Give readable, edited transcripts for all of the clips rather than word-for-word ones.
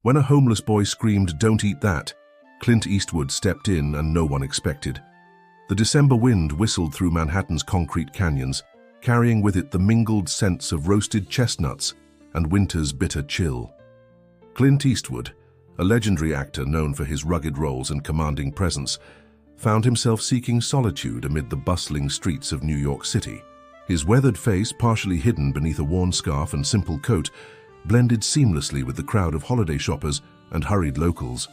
When a homeless boy screamed, "Don't eat that," Clint Eastwood stepped in and no one expected. The December wind whistled through Manhattan's concrete canyons, carrying with it the mingled scents of roasted chestnuts and winter's bitter chill. Clint Eastwood, a legendary actor known for his rugged roles and commanding presence, found himself seeking solitude amid the bustling streets of New York City. His weathered face, partially hidden beneath a worn scarf and simple coat, blended seamlessly with the crowd of holiday shoppers and hurried locals.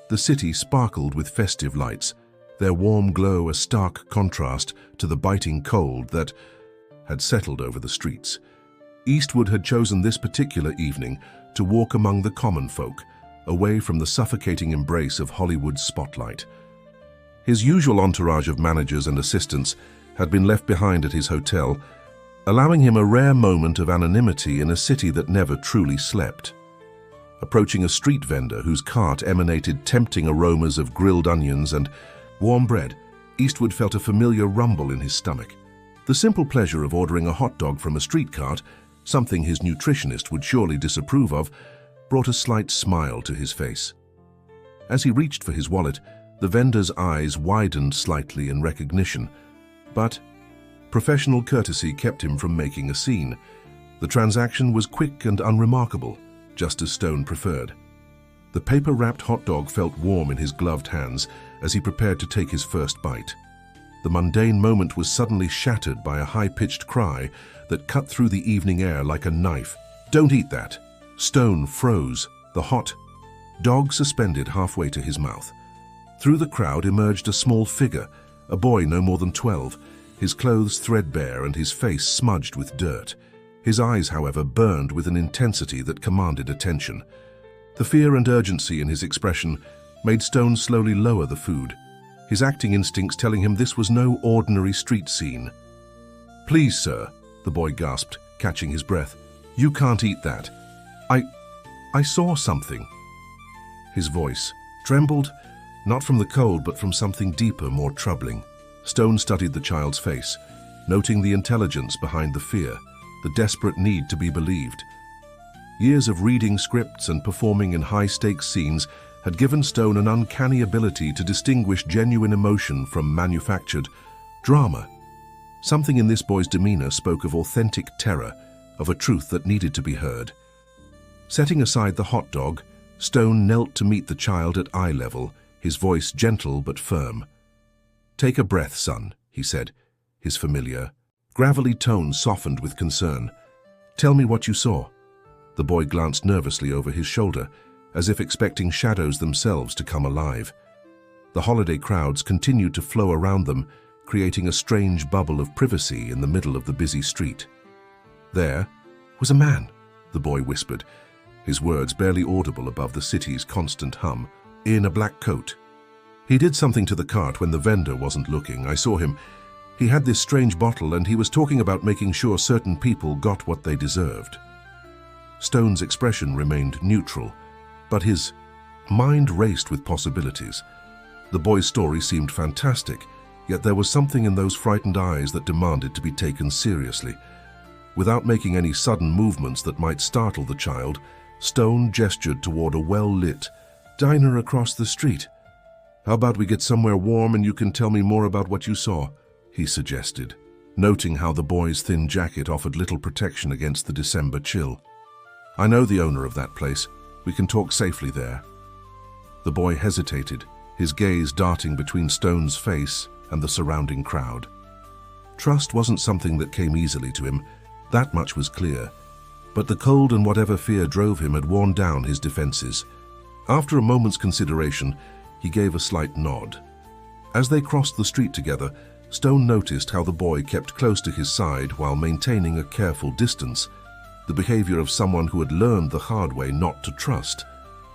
The city sparkled with festive lights, their warm glow a stark contrast to the biting cold that had settled over the streets. Eastwood had chosen this particular evening to walk among the common folk, away from the suffocating embrace of Hollywood's spotlight. His usual entourage of managers and assistants had been left behind at his hotel, allowing him a rare moment of anonymity in a city that never truly slept. Approaching a street vendor whose cart emanated tempting aromas of grilled onions and warm bread, Eastwood felt a familiar rumble in his stomach. The simple pleasure of ordering a hot dog from a street cart, something his nutritionist would surely disapprove of, brought a slight smile to his face. As he reached for his wallet, the vendor's eyes widened slightly in recognition, but professional courtesy kept him from making a scene. The transaction was quick and unremarkable, just as Stone preferred. The paper-wrapped hot dog felt warm in his gloved hands as he prepared to take his first bite. The mundane moment was suddenly shattered by a high-pitched cry that cut through the evening air like a knife. "Don't eat that!" Stone froze, the hot dog suspended halfway to his mouth. Through the crowd emerged a small figure, a boy no more than 12, his clothes threadbare and his face smudged with dirt. His eyes, however, burned with an intensity that commanded attention. The fear and urgency in his expression made Stone slowly lower the food, his acting instincts telling him this was no ordinary street scene. "Please, sir," the boy gasped, catching his breath. "You can't eat that. I saw something." His voice trembled, not from the cold but from something deeper, more troubling. Stone studied the child's face, noting the intelligence behind the fear, the desperate need to be believed. Years of reading scripts and performing in high-stakes scenes had given Stone an uncanny ability to distinguish genuine emotion from manufactured drama. Something in this boy's demeanor spoke of authentic terror, of a truth that needed to be heard. Setting aside the hot dog, Stone knelt to meet the child at eye level, his voice gentle but firm. "Take a breath, son," he said, his familiar, gravelly tone softened with concern. "Tell me what you saw." The boy glanced nervously over his shoulder, as if expecting shadows themselves to come alive. The holiday crowds continued to flow around them, creating a strange bubble of privacy in the middle of the busy street. "There was a man," the boy whispered, his words barely audible above the city's constant hum, "in a black coat. He did something to the cart when the vendor wasn't looking. I saw him. He had this strange bottle and he was talking about making sure certain people got what they deserved." Stone's expression remained neutral, but his mind raced with possibilities. The boy's story seemed fantastic, yet there was something in those frightened eyes that demanded to be taken seriously. Without making any sudden movements that might startle the child, Stone gestured toward a well-lit diner across the street. "How about we get somewhere warm and you can tell me more about what you saw?" he suggested, noting how the boy's thin jacket offered little protection against the December chill. "I know the owner of that place. We can talk safely there." The boy hesitated, his gaze darting between Stone's face and the surrounding crowd. Trust wasn't something that came easily to him, that much was clear, but the cold and whatever fear drove him had worn down his defenses. After a moment's consideration, he gave a slight nod. As they crossed the street together, Stone noticed how the boy kept close to his side while maintaining a careful distance, the behavior of someone who had learned the hard way not to trust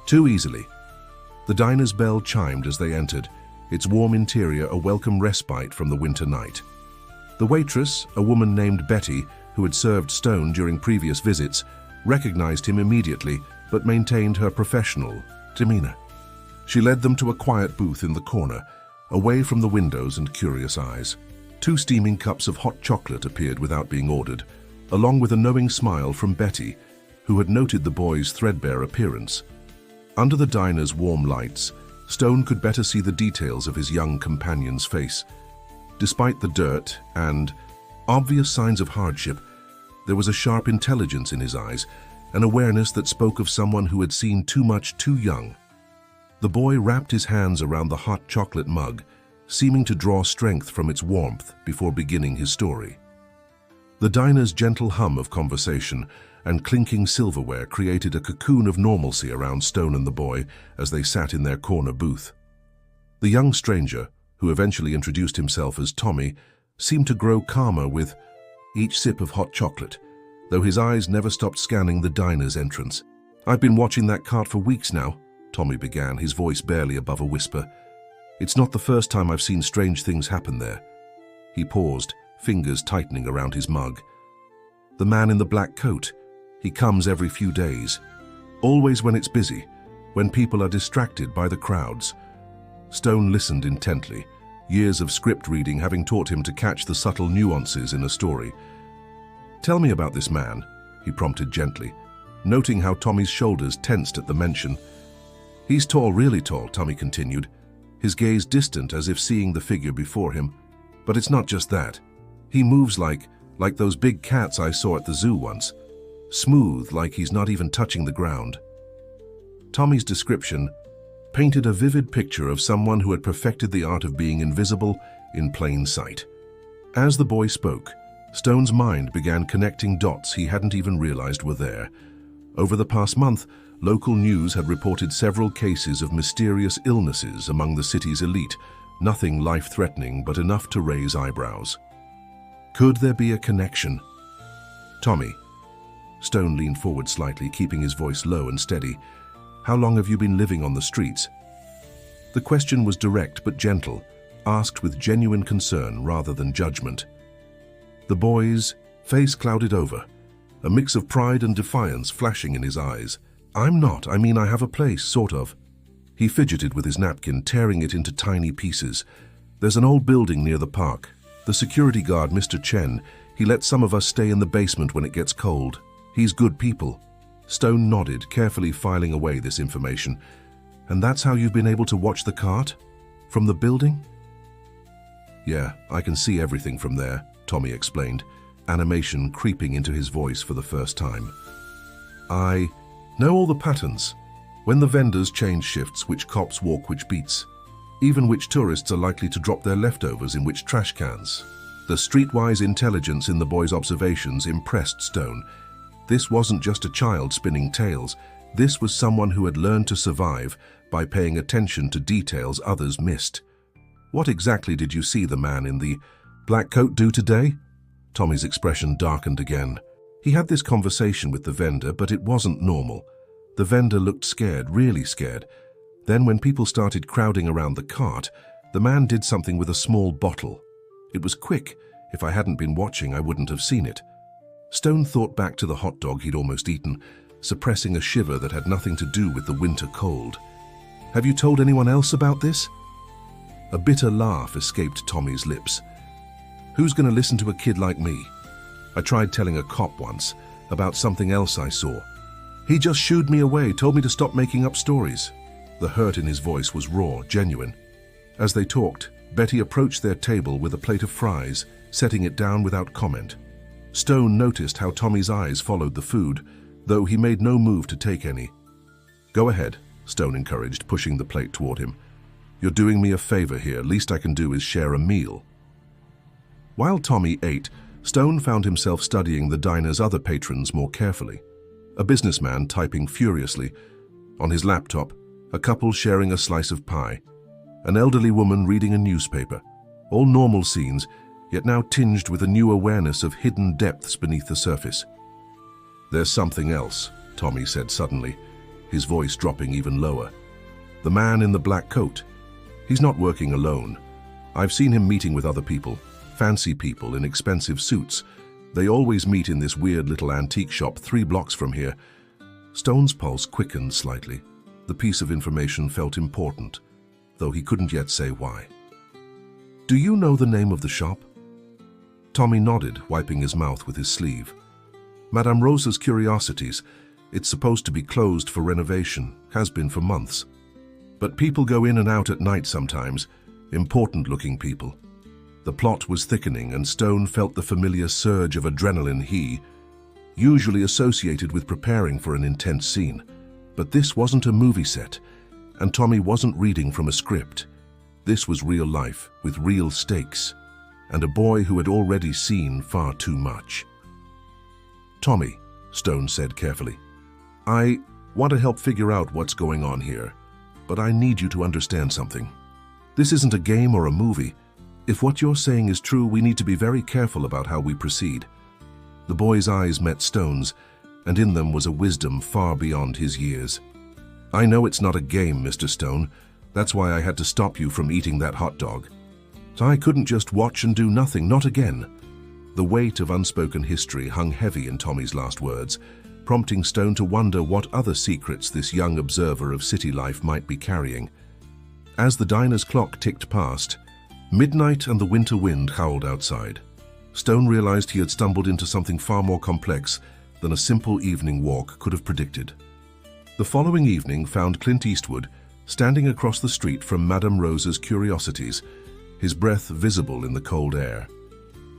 too easily. The diner's bell chimed as they entered, its warm interior a welcome respite from the winter night. The waitress, a woman named Betty, who had served Stone during previous visits, recognized him immediately but maintained her professional demeanor. She led them to a quiet booth in the corner, away from the windows and curious eyes. 2 steaming cups of hot chocolate appeared without being ordered, along with a knowing smile from Betty, who had noted the boy's threadbare appearance. Under the diner's warm lights, Stone could better see the details of his young companion's face. Despite the dirt and obvious signs of hardship, there was a sharp intelligence in his eyes, an awareness that spoke of someone who had seen too much too young. The boy wrapped his hands around the hot chocolate mug, seeming to draw strength from its warmth before beginning his story. The diner's gentle hum of conversation and clinking silverware created a cocoon of normalcy around Stone and the boy as they sat in their corner booth. The young stranger, who eventually introduced himself as Tommy, seemed to grow calmer with each sip of hot chocolate, though his eyes never stopped scanning the diner's entrance. "I've been watching that cart for weeks now," Tommy began, his voice barely above a whisper. "It's not the first time I've seen strange things happen there." He paused, fingers tightening around his mug. "The man in the black coat, he comes every few days. Always when it's busy, when people are distracted by the crowds." Stone listened intently, years of script reading having taught him to catch the subtle nuances in a story. "Tell me about this man," he prompted gently, noting how Tommy's shoulders tensed at the mention. "He's tall, really tall," Tommy continued, his gaze distant as if seeing the figure before him. "But it's not just that. He moves like those big cats I saw at the zoo once. Smooth, like he's not even touching the ground." Tommy's description painted a vivid picture of someone who had perfected the art of being invisible in plain sight. As the boy spoke, Stone's mind began connecting dots he hadn't even realized were there. Over the past month, local news had reported several cases of mysterious illnesses among the city's elite, nothing life-threatening but enough to raise eyebrows. Could there be a connection? "Tommy," Stone leaned forward slightly, keeping his voice low and steady, "how long have you been living on the streets?" The question was direct but gentle, asked with genuine concern rather than judgment. The boy's face clouded over, a mix of pride and defiance flashing in his eyes. I mean I have a place, sort of." He fidgeted with his napkin, tearing it into tiny pieces. "There's an old building near the park. The security guard, Mr. Chen, he lets some of us stay in the basement when it gets cold. He's good people." Stone nodded, carefully filing away this information. "And that's how you've been able to watch the cart? From the building?" "Yeah, I can see everything from there," Tommy explained, animation creeping into his voice for the first time. "I know all the patterns. When the vendors change shifts, which cops walk which beats, even which tourists are likely to drop their leftovers in which trash cans." The streetwise intelligence in the boy's observations impressed Stone. This wasn't just a child spinning tales. This was someone who had learned to survive by paying attention to details others missed. "What exactly did you see the man in the black coat do today?" Tommy's expression darkened again. He had this conversation with the vendor, but it wasn't normal. The vendor looked scared, really scared. Then when people started crowding around the cart, the man did something with a small bottle. It was quick. If I hadn't been watching, I wouldn't have seen it. Stone thought back to the hot dog he'd almost eaten, suppressing a shiver that had nothing to do with the winter cold. "Have you told anyone else about this?" A bitter laugh escaped Tommy's lips. "Who's going to listen to a kid like me? I tried telling a cop once about something else I saw. He just shooed me away, told me to stop making up stories." The hurt in his voice was raw, genuine. As they talked, Betty approached their table with a plate of fries, setting it down without comment. Stone noticed how Tommy's eyes followed the food, though he made no move to take any. "Go ahead," Stone encouraged, pushing the plate toward him. "You're doing me a favor here. Least I can do is share a meal." While Tommy ate, Stone found himself studying the diner's other patrons more carefully. A businessman typing furiously. On his laptop, a couple sharing a slice of pie. An elderly woman reading a newspaper. All normal scenes, yet now tinged with a new awareness of hidden depths beneath the surface. "There's something else," Tommy said suddenly, his voice dropping even lower. "The man in the black coat. He's not working alone. I've seen him meeting with other people, fancy people in expensive suits. They always meet in this weird little antique shop 3 blocks from here." Stone's pulse quickened slightly. The piece of information felt important, though he couldn't yet say why. "Do you know the name of the shop?" Tommy nodded, wiping his mouth with his sleeve. "Madame Rosa's Curiosities. It's supposed to be closed for renovation, has been for months. But people go in and out at night sometimes, important-looking people. The plot was thickening and Stone felt the familiar surge of adrenaline he, usually associated with preparing for an intense scene. But this wasn't a movie set, and Tommy wasn't reading from a script. This was real life, with real stakes, and a boy who had already seen far too much. "Tommy," Stone said carefully, "I want to help figure out what's going on here, but I need you to understand something. This isn't a game or a movie. If what you're saying is true, we need to be very careful about how we proceed." The boy's eyes met Stone's, and in them was a wisdom far beyond his years. "I know it's not a game, Mr. Stone. That's why I had to stop you from eating that hot dog. So I couldn't just watch and do nothing, not again." The weight of unspoken history hung heavy in Tommy's last words, prompting Stone to wonder what other secrets this young observer of city life might be carrying. As the diner's clock ticked past, midnight and the winter wind howled outside. Stone realized he had stumbled into something far more complex than a simple evening walk could have predicted. The following evening found Clint Eastwood standing across the street from Madame Rosa's Curiosities, his breath visible in the cold air.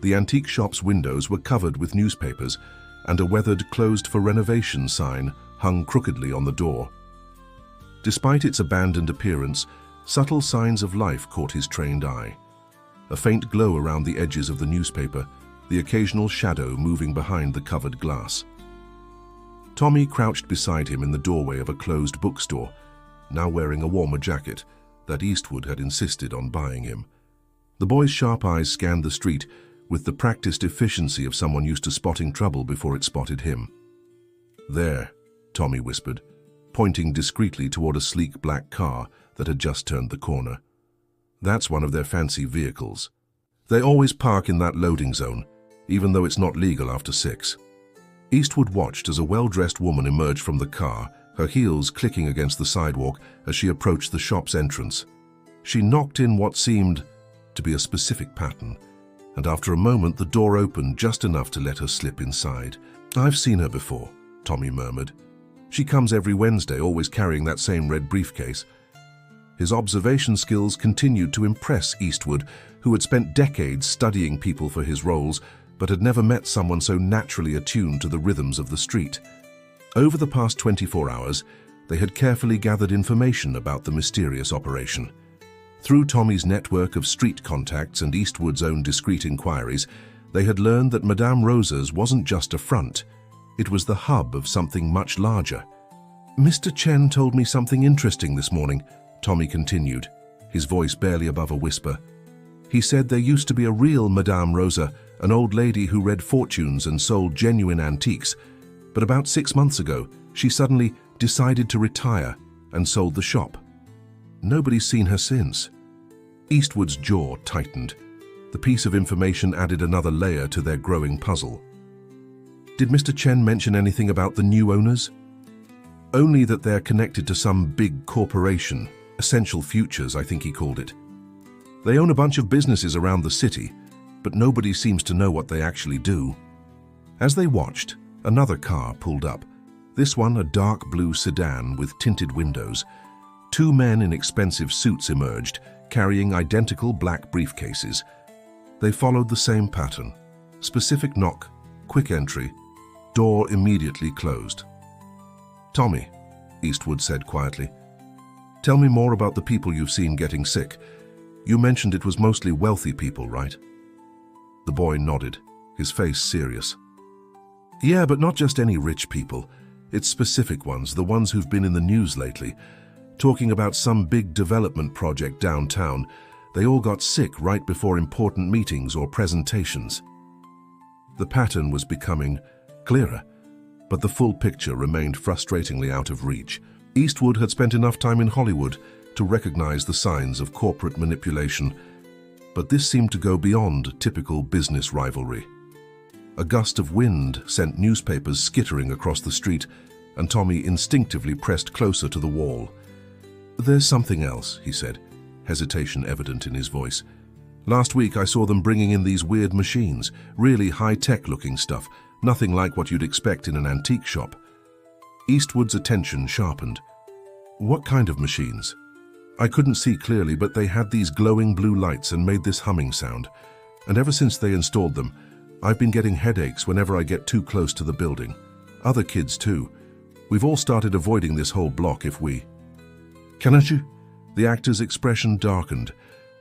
The antique shop's windows were covered with newspapers, and a weathered "closed for renovation" sign hung crookedly on the door. Despite its abandoned appearance, subtle signs of life caught his trained eye. A faint glow around the edges of the newspaper, the occasional shadow moving behind the covered glass. Tommy crouched beside him in the doorway of a closed bookstore, now wearing a warmer jacket that Eastwood had insisted on buying him. The boy's sharp eyes scanned the street with the practiced efficiency of someone used to spotting trouble before it spotted him. "There," Tommy whispered, pointing discreetly toward a sleek black car that had just turned the corner. "That's one of their fancy vehicles. They always park in that loading zone, even though it's not legal after 6. Eastwood watched as a well-dressed woman emerged from the car, her heels clicking against the sidewalk as she approached the shop's entrance. She knocked in what seemed to be a specific pattern, and after a moment the door opened just enough to let her slip inside. "I've seen her before," Tommy murmured. "She comes every Wednesday, always carrying that same red briefcase." His observation skills continued to impress Eastwood, who had spent decades studying people for his roles, but had never met someone so naturally attuned to the rhythms of the street. Over the past 24 hours, they had carefully gathered information about the mysterious operation. Through Tommy's network of street contacts and Eastwood's own discreet inquiries, they had learned that Madame Rosa's wasn't just a front. It was the hub of something much larger. "Mr. Chen told me something interesting this morning," Tommy continued, his voice barely above a whisper. "He said there used to be a real Madame Rosa, an old lady who read fortunes and sold genuine antiques, but about 6 months ago, she suddenly decided to retire and sold the shop. Nobody's seen her since." Eastwood's jaw tightened. The piece of information added another layer to their growing puzzle. "Did Mr. Chen mention anything about the new owners?" "Only that they're connected to some big corporation, Essential Futures, I think he called it. They own a bunch of businesses around the city, but nobody seems to know what they actually do." As they watched, another car pulled up, this one a dark blue sedan with tinted windows. 2 men in expensive suits emerged, carrying identical black briefcases. They followed the same pattern. Specific knock, quick entry, door immediately closed. "Tommy," Eastwood said quietly, "tell me more about the people you've seen getting sick. You mentioned it was mostly wealthy people, right?" The boy nodded, his face serious. "Yeah, but not just any rich people. It's specific ones, the ones who've been in the news lately, talking about some big development project downtown. They all got sick right before important meetings or presentations." The pattern was becoming clearer, but the full picture remained frustratingly out of reach. Eastwood had spent enough time in Hollywood to recognize the signs of corporate manipulation, but this seemed to go beyond typical business rivalry. A gust of wind sent newspapers skittering across the street, and Tommy instinctively pressed closer to the wall. "There's something else," he said, hesitation evident in his voice. "Last week I saw them bringing in these weird machines, really high-tech looking stuff, nothing like what you'd expect in an antique shop." Eastwood's attention sharpened. What kind of machines? I couldn't see clearly, but they had these glowing blue lights and made this humming sound. And ever since they installed them, I've been getting headaches whenever I get too close to the building. Other kids too. We've all started avoiding this whole block if we... Cannot you? The actor's expression darkened.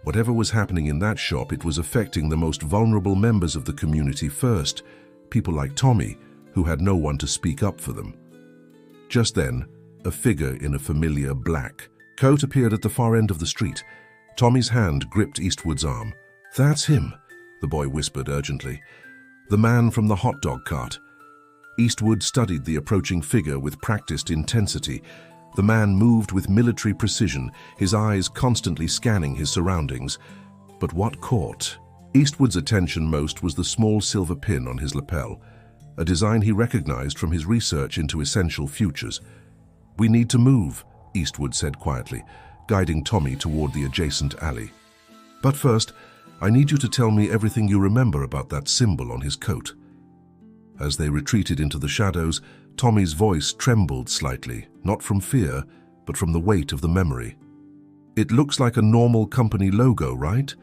Whatever was happening in that shop, it was affecting the most vulnerable members of the community first. People like Tommy, who had no one to speak up for them. Just then, a figure in a familiar black coat appeared at the far end of the street. Tommy's hand gripped Eastwood's arm. "That's him," the boy whispered urgently. "The man from the hot dog cart." Eastwood studied the approaching figure with practiced intensity. The man moved with military precision, his eyes constantly scanning his surroundings. But what caught Eastwood's attention most was the small silver pin on his lapel, a design he recognized from his research into essential futures. "We need to move," Eastwood said quietly, guiding Tommy toward the adjacent alley. "But first, I need you to tell me everything you remember about that symbol on his coat." As they retreated into the shadows, Tommy's voice trembled slightly, not from fear, but from the weight of the memory. "It looks like a normal company logo, right?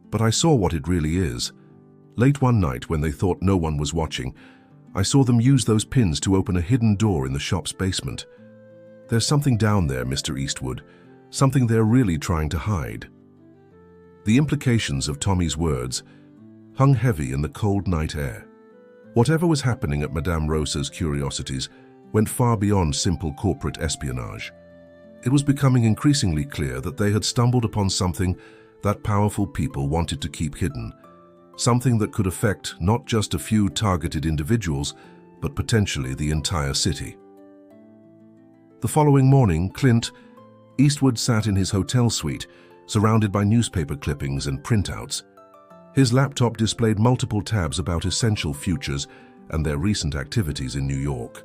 But I saw what it really is. Late one night, when they thought no one was watching, I saw them use those pins to open a hidden door in the shop's basement. There's something down there, Mr. Eastwood, something they're really trying to hide." The implications of Tommy's words hung heavy in the cold night air. Whatever was happening at Madame Rosa's Curiosities went far beyond simple corporate espionage. It was becoming increasingly clear that they had stumbled upon something that powerful people wanted to keep hidden, something that could affect not just a few targeted individuals, but potentially the entire city. The following morning, Clint Eastwood sat in his hotel suite, surrounded by newspaper clippings and printouts. His laptop displayed multiple tabs about essential futures and their recent activities in New York.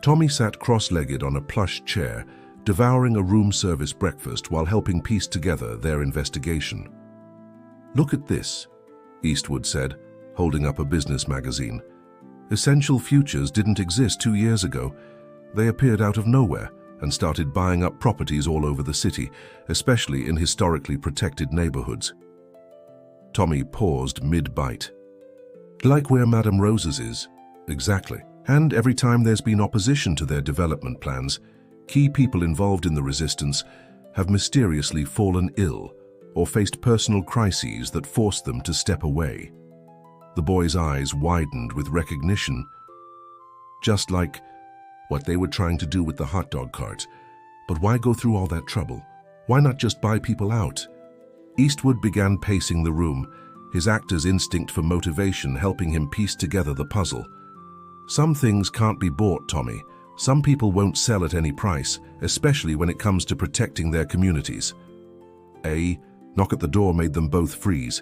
Tommy sat cross-legged on a plush chair, devouring a room service breakfast while helping piece together their investigation. "Look at this," Eastwood said, holding up a business magazine. "Essential futures didn't exist 2 years ago. They appeared out of nowhere and started buying up properties all over the city, especially in historically protected neighborhoods." Tommy paused mid-bite. "Like where Madame Rosa's is." "Exactly. And every time there's been opposition to their development plans, key people involved in the resistance have mysteriously fallen ill or faced personal crises that forced them to step away." The boy's eyes widened with recognition. "Just like what they were trying to do with the hot dog cart. But why go through all that trouble? Why not just buy people out?" Eastwood began pacing the room, his actor's instinct for motivation helping him piece together the puzzle. "Some things can't be bought, Tommy. Some people won't sell at any price, especially when it comes to protecting their communities." A knock at the door made them both freeze.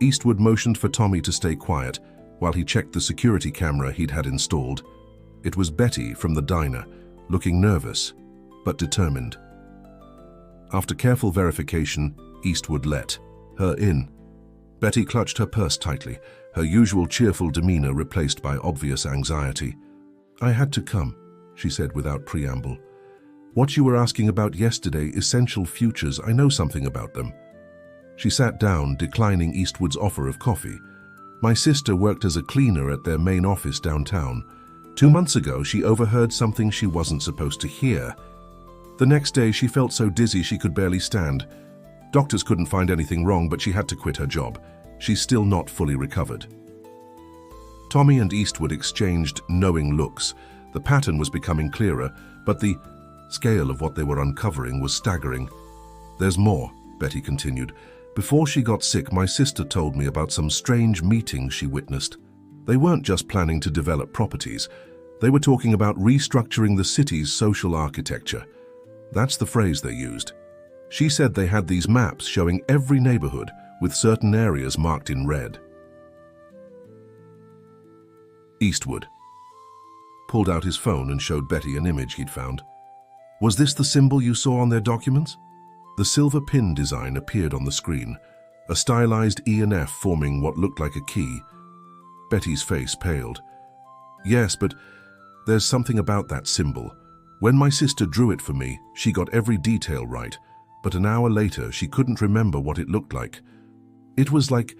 Eastwood motioned for Tommy to stay quiet while he checked the security camera he'd had installed. It was Betty from the diner, looking nervous, but determined. After careful verification, Eastwood let her in. Betty clutched her purse tightly, her usual cheerful demeanor replaced by obvious anxiety. "I had to come," she said without preamble. "What you were asking about yesterday, essential futures, I know something about them." She sat down, declining Eastwood's offer of coffee. "My sister worked as a cleaner at their main office downtown. 2 months ago, she overheard something she wasn't supposed to hear. The next day, she felt so dizzy she could barely stand. Doctors couldn't find anything wrong, but she had to quit her job. She's still not fully recovered." Tommy and Eastwood exchanged knowing looks. The pattern was becoming clearer, but the scale of what they were uncovering was staggering. "There's more," Betty continued. "Before she got sick, my sister told me about some strange meetings she witnessed. They weren't just planning to develop properties. They were talking about restructuring the city's social architecture. That's the phrase they used. She said they had these maps showing every neighborhood with certain areas marked in red." Eastwood pulled out his phone and showed Betty an image he'd found. "Was this the symbol you saw on their documents?" The silver pin design appeared on the screen, a stylized E and F forming what looked like a key. Betty's face paled. "Yes, but There's something about that symbol. When my sister drew it for me, she got every detail right, but an hour later she couldn't remember what it looked like. It was like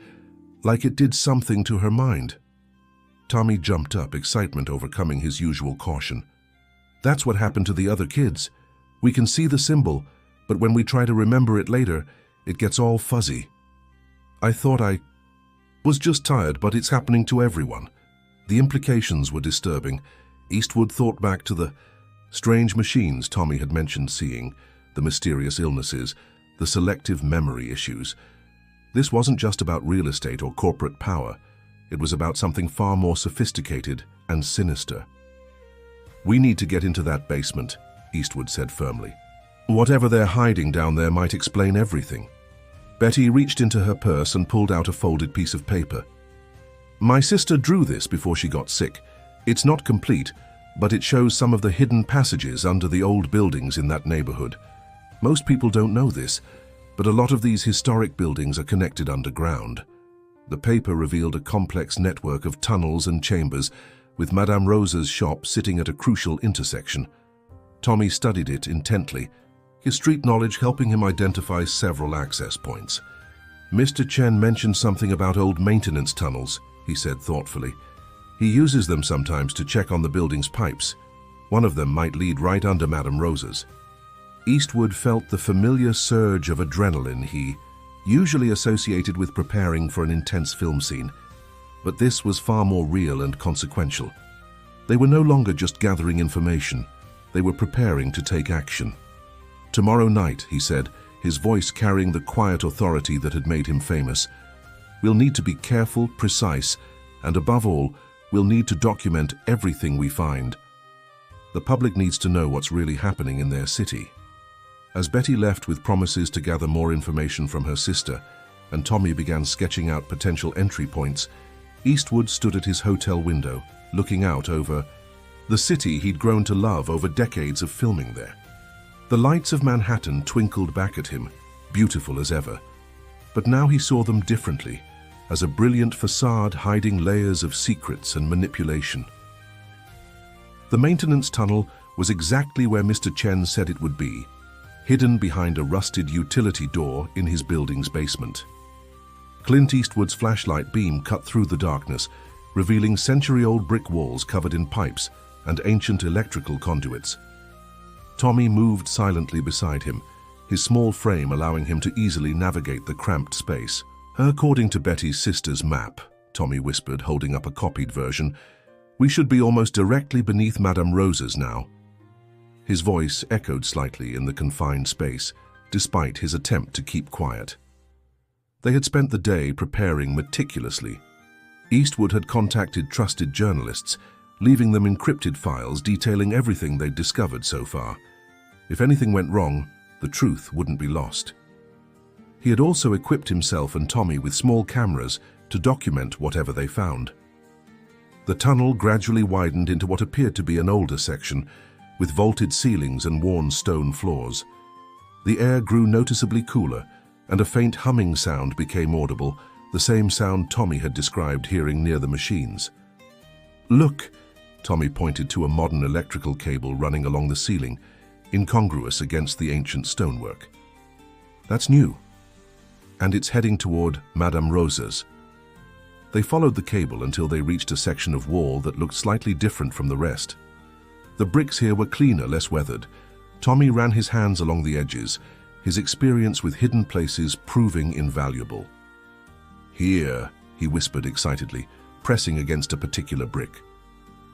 it did something to her mind. Tommy jumped up, excitement overcoming his usual caution. That's what happened to the other kids. We can see the symbol, but when we try to remember it later, it gets all fuzzy. I thought I was just tired, but it's happening to everyone. The implications were disturbing. Eastwood thought back to the strange machines Tommy had mentioned seeing, the mysterious illnesses, the selective memory issues. This wasn't just about real estate or corporate power. It was about something far more sophisticated and sinister. We need to get into that basement, Eastwood said firmly. Whatever they're hiding down there might explain everything. Betty reached into her purse and pulled out a folded piece of paper. My sister drew this before she got sick. It's not complete, but it shows some of the hidden passages under the old buildings in that neighborhood. Most people don't know this, but a lot of these historic buildings are connected underground. The paper revealed a complex network of tunnels and chambers, with Madame Rosa's shop sitting at a crucial intersection. Tommy studied it intently, his street knowledge helping him identify several access points. Mr. Chen mentioned something about old maintenance tunnels, he said thoughtfully. He uses them sometimes to check on the building's pipes. One of them might lead right under Madame Rosa's. Eastwood felt the familiar surge of adrenaline he usually associated with preparing for an intense film scene. But this was far more real and consequential. They were no longer just gathering information. They were preparing to take action. Tomorrow night, he said, his voice carrying the quiet authority that had made him famous. We'll need to be careful, precise, and above all, we'll need to document everything we find. The public needs to know what's really happening in their city. As Betty left with promises to gather more information from her sister, and Tommy began sketching out potential entry points, Eastwood stood at his hotel window, looking out over the city he'd grown to love over decades of filming there. The lights of Manhattan twinkled back at him, beautiful as ever. But now he saw them differently, as a brilliant facade hiding layers of secrets and manipulation. The maintenance tunnel was exactly where Mr. Chen said it would be, hidden behind a rusted utility door in his building's basement. Clint Eastwood's flashlight beam cut through the darkness, revealing century-old brick walls covered in pipes and ancient electrical conduits. Tommy moved silently beside him, his small frame allowing him to easily navigate the cramped space. According to Betty's sister's map, Tommy whispered, holding up a copied version, we should be almost directly beneath Madame Rosa's now. His voice echoed slightly in the confined space, despite his attempt to keep quiet. They had spent the day preparing meticulously. Eastwood had contacted trusted journalists, leaving them encrypted files detailing everything they'd discovered so far. If anything went wrong, the truth wouldn't be lost. He had also equipped himself and Tommy with small cameras to document whatever they found. The tunnel gradually widened into what appeared to be an older section, with vaulted ceilings and worn stone floors. The air grew noticeably cooler, and a faint humming sound became audible, the same sound Tommy had described hearing near the machines. Look, Tommy pointed to a modern electrical cable running along the ceiling, incongruous against the ancient stonework. That's new, and it's heading toward Madame Rosa's. They followed the cable until they reached a section of wall that looked slightly different from the rest. The bricks here were cleaner, less weathered. Tommy ran his hands along the edges, his experience with hidden places proving invaluable. Here, he whispered excitedly, pressing against a particular brick.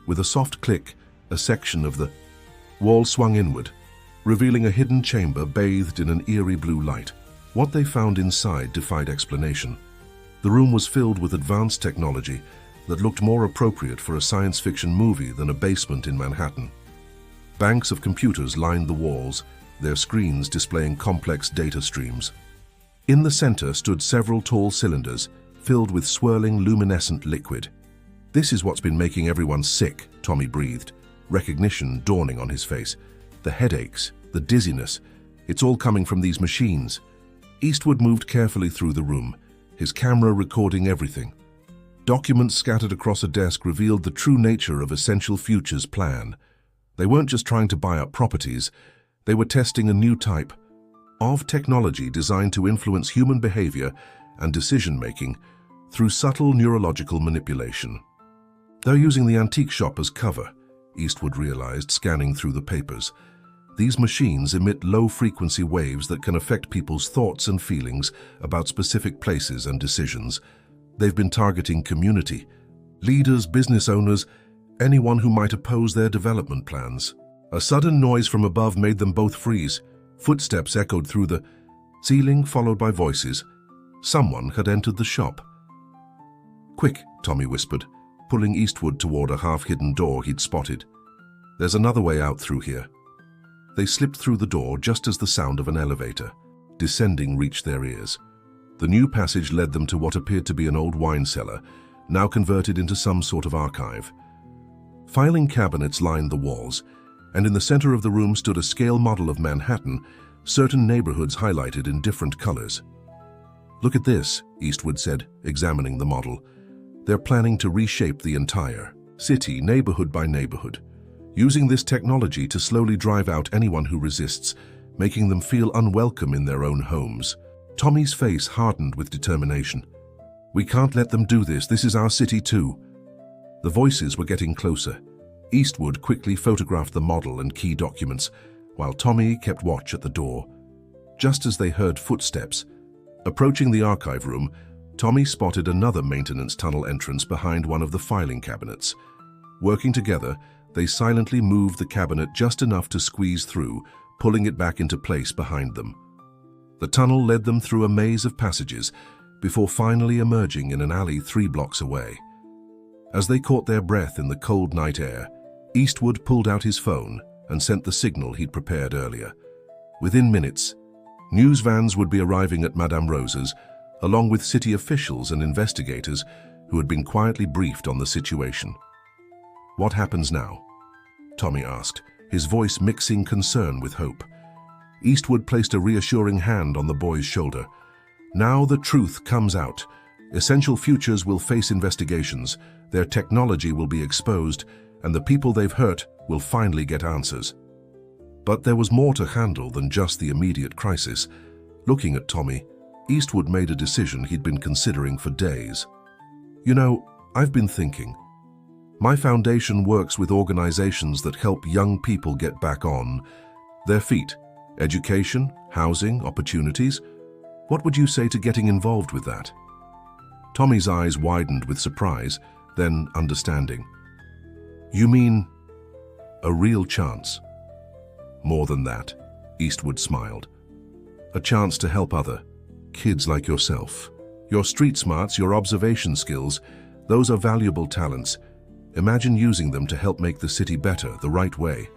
With a soft click, a section of the wall swung inward, revealing a hidden chamber bathed in an eerie blue light. What they found inside defied explanation. The room was filled with advanced technology that looked more appropriate for a science fiction movie than a basement in Manhattan. Banks of computers lined the walls, their screens displaying complex data streams. In the center stood several tall cylinders filled with swirling luminescent liquid. This is what's been making everyone sick, Tommy breathed, recognition dawning on his face. The headaches, the dizziness, it's all coming from these machines. Eastwood moved carefully through the room, his camera recording everything. Documents scattered across a desk revealed the true nature of Essential Future's plan. They weren't just trying to buy up properties, they were testing a new type of technology designed to influence human behavior and decision-making through subtle neurological manipulation. They're using the antique shop as cover, Eastwood realized, scanning through the papers. These machines emit low-frequency waves that can affect people's thoughts and feelings about specific places and decisions. They've been targeting community, leaders, business owners, anyone who might oppose their development plans. A sudden noise from above made them both freeze. Footsteps echoed through the ceiling, followed by voices. Someone had entered the shop. "Quick," Tommy whispered, pulling Eastwood toward a half-hidden door he'd spotted. "There's another way out through here." They slipped through the door just as the sound of an elevator descending reached their ears. The new passage led them to what appeared to be an old wine cellar, now converted into some sort of archive. Filing cabinets lined the walls, and in the center of the room stood a scale model of Manhattan, certain neighborhoods highlighted in different colors. "Look at this," Eastwood said, examining the model. "They're planning to reshape the entire city, neighborhood by neighborhood, using this technology to slowly drive out anyone who resists, making them feel unwelcome in their own homes." Tommy's face hardened with determination. "We can't let them do this. This is our city too." The voices were getting closer. Eastwood quickly photographed the model and key documents, while Tommy kept watch at the door. Just as they heard footsteps approaching the archive room, Tommy spotted another maintenance tunnel entrance behind one of the filing cabinets. Working together, they silently moved the cabinet just enough to squeeze through, pulling it back into place behind them. The tunnel led them through a maze of passages before finally emerging in an alley 3 blocks away. As they caught their breath in the cold night air, Eastwood pulled out his phone and sent the signal he'd prepared earlier. Within minutes, news vans would be arriving at Madame Rose's, along with city officials and investigators who had been quietly briefed on the situation. "What happens now?" Tommy asked, his voice mixing concern with hope. Eastwood placed a reassuring hand on the boy's shoulder. "Now the truth comes out. Essential Futures will face investigations, their technology will be exposed, and the people they've hurt will finally get answers." But there was more to handle than just the immediate crisis. Looking at Tommy, Eastwood made a decision he'd been considering for days. "You know, I've been thinking. My foundation works with organizations that help young people get back on their feet. Education, housing, opportunities. What would you say to getting involved with that?" Tommy's eyes widened with surprise, then understanding. "You mean a real chance?" "More than that," Eastwood smiled. "A chance to help other kids like yourself. Your street smarts, your observation skills, those are valuable talents. Imagine using them to help make the city better, the right way."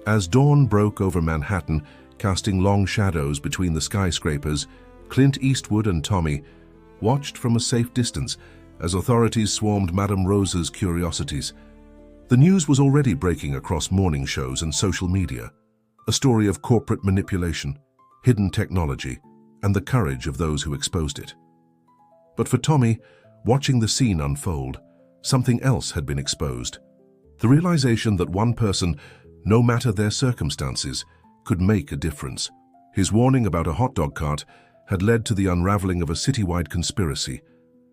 As dawn broke over Manhattan, casting long shadows between the skyscrapers, Clint Eastwood and Tommy watched from a safe distance as authorities swarmed Madame Rose's curiosities. The news was already breaking across morning shows and social media, a story of corporate manipulation, hidden technology, and the courage of those who exposed it. But for Tommy, watching the scene unfold, something else had been exposed. The realization that one person, no matter their circumstances, could make a difference. His warning about a hot dog cart had led to the unraveling of a citywide conspiracy,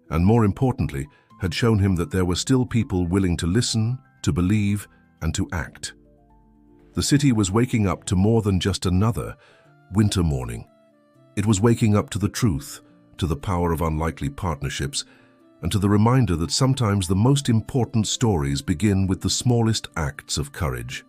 and more importantly, had shown him that there were still people willing to listen, to believe, and to act. The city was waking up to more than just another winter morning. It was waking up to the truth, to the power of unlikely partnerships, and to the reminder that sometimes the most important stories begin with the smallest acts of courage.